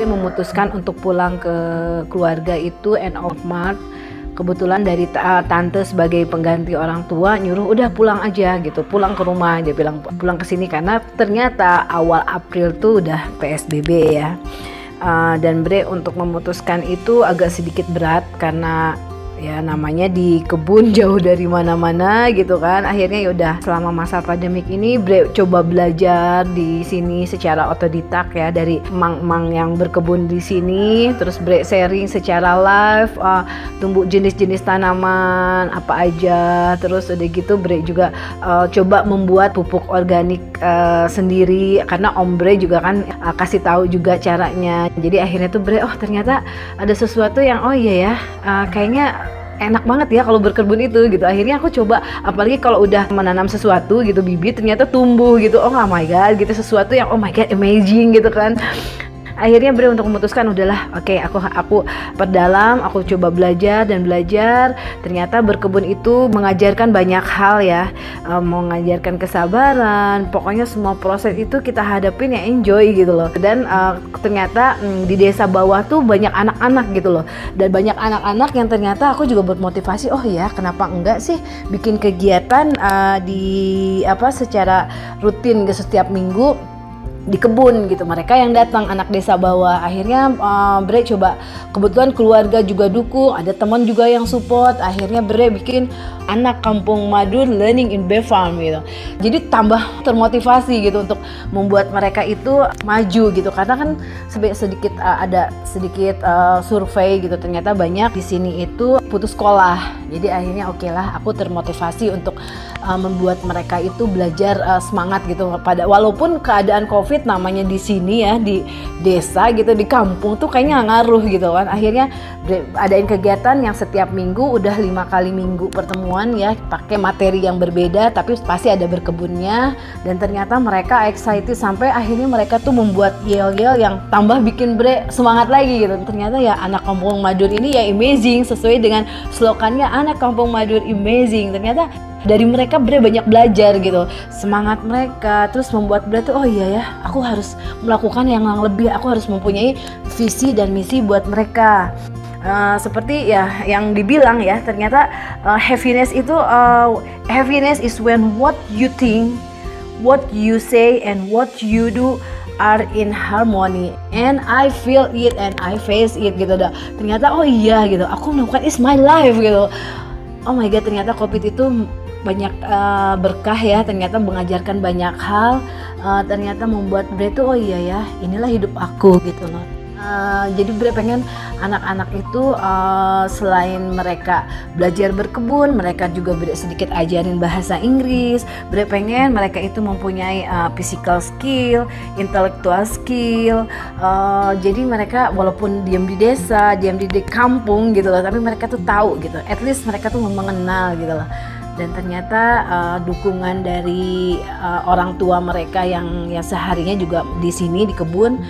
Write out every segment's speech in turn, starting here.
memutuskan untuk pulang ke keluarga itu end of March. Kebetulan dari tante sebagai pengganti orang tua nyuruh udah pulang aja gitu, pulang ke rumah. Dia bilang pulang ke sini karena ternyata awal April tuh udah PSBB ya. Dan Bre untuk memutuskan itu agak sedikit berat karena ya namanya di kebun jauh dari mana-mana gitu kan. Akhirnya yaudah selama masa pandemik ini Bre coba belajar di sini secara otodidak ya dari emang-emang yang berkebun di sini. Terus Bre sharing secara live tumbuh jenis-jenis tanaman apa aja. Terus udah gitu Bre juga coba membuat pupuk organik sendiri karena Om Bre juga kan kasih tahu juga caranya. Jadi akhirnya tuh Bre ternyata ada sesuatu yang iya ya kayaknya enak banget ya kalau berkebun itu gitu. Akhirnya aku coba, apalagi kalau udah menanam sesuatu gitu bibit ternyata tumbuh gitu. Oh my god gitu, sesuatu yang oh my god amazing gitu kan. Akhirnya Bre untuk memutuskan udahlah oke, aku perdalam, aku coba belajar dan belajar. Ternyata berkebun itu mengajarkan banyak hal ya, mengajarkan kesabaran. Pokoknya semua proses itu kita hadapin ya enjoy gitu loh. Dan ternyata di desa bawah tuh banyak anak-anak gitu loh. Dan banyak anak-anak yang ternyata aku juga bermotivasi, oh ya kenapa enggak sih bikin kegiatan secara rutin setiap minggu di kebun gitu. Mereka yang datang anak desa bawah. Akhirnya Bre coba, kebetulan keluarga juga dukung, ada teman juga yang support. Akhirnya Bre bikin Anak Kampung Madu Learning in Bee Farm gitu. Jadi tambah termotivasi gitu untuk membuat mereka itu maju gitu. Karena kan ada sedikit survei gitu, ternyata banyak di sini itu putus sekolah. Jadi akhirnya oke lah, aku termotivasi untuk membuat mereka itu belajar semangat gitu. Walaupun keadaan COVID namanya di sini ya, di desa gitu, di kampung tuh kayaknya ngaruh gitu kan. Akhirnya adain kegiatan yang setiap minggu, udah 5 kali minggu pertemuan ya, pakai materi yang berbeda tapi pasti ada berkebunnya. Dan ternyata mereka excited sampai akhirnya mereka tuh membuat yel-yel yang tambah bikin Bre semangat lagi gitu. Ternyata ya Anak Kampung Madu ini ya amazing, sesuai dengan slogannya Anak Kampung Madu amazing. Ternyata dari mereka Bre banyak belajar gitu, semangat mereka, terus membuat Bre tuh oh iya ya, aku harus melakukan yang lebih, aku harus mempunyai visi dan misi buat mereka. Seperti ya yang dibilang ya, ternyata happiness itu happiness is when what you think, what you say, and what you do are in harmony, and I feel it and I face it gitu dah. Ternyata oh iya gitu, aku melakukan is my life gitu. Oh my god, ternyata COVID itu banyak berkah ya, ternyata mengajarkan banyak hal, ternyata membuat Bre tuh oh iya ya, inilah hidup aku gitu loh. Jadi Bre pengen anak-anak itu selain mereka belajar berkebun, mereka juga Bre sedikit ajarin bahasa Inggris. Bre pengen mereka itu mempunyai physical skill, intellectual skill. Jadi mereka walaupun diam di desa, diam di kampung gitu loh, tapi mereka tuh tahu gitu, at least mereka tuh mengenal gitu loh. Dan ternyata dukungan dari orang tua mereka yang seharinya juga di sini di kebun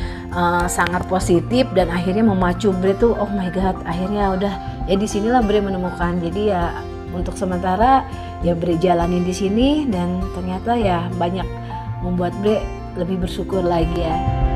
sangat positif, dan akhirnya memacu Bre tuh oh my god, akhirnya udah ya di sinilah Bre menemukan. Jadi ya untuk sementara ya Bre jalanin di sini, dan ternyata ya banyak membuat Bre lebih bersyukur lagi ya.